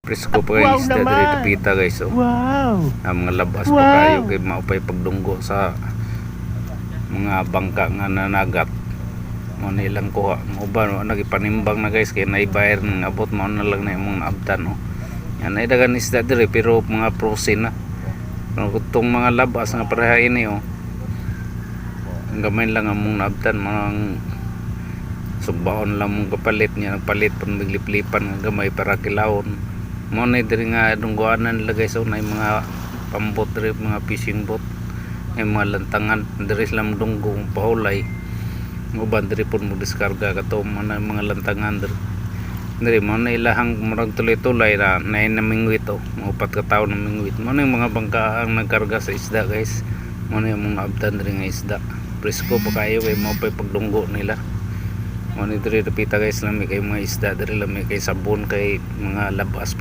Presko pa kayo isda dito pita guys. Oh. Wow. Ang mga labas pa kayo kay maupay pagdunggo sa mga bangka nga nanagat. Mo nilang kuha. Uban nagipanimbang na guys kay naibayar ng abot mo na lang na imong naabtan. Oh. Yan ay dagan isda diri pero mga frozen na. Kung mga labas nga pareha ini oh. Ang gamay lang among naabtan manang subbaon lang mong kapalit niya nagpalit pang nagliplipan nga gamay para kilawon. Mo na diri nga dungguanan nila guys. So na mga pambot diri mga fishing boat ay mga lantangan diri lang dunggo pahulay uban diri pun mo diskarga kato man mga lantangan diri mo na ilahang murag tuloy-tuloy na namingwit oh upat ka tawo namingwit mo na yung mga bangka ang nagkarga sa isda guys. Mo na yung mga abtan diri nga isda presko pa kayo kay mo pa pagdunggo nila. Mo na diri pita guys lami kay mga isda diri lami kay sabon kay mga labas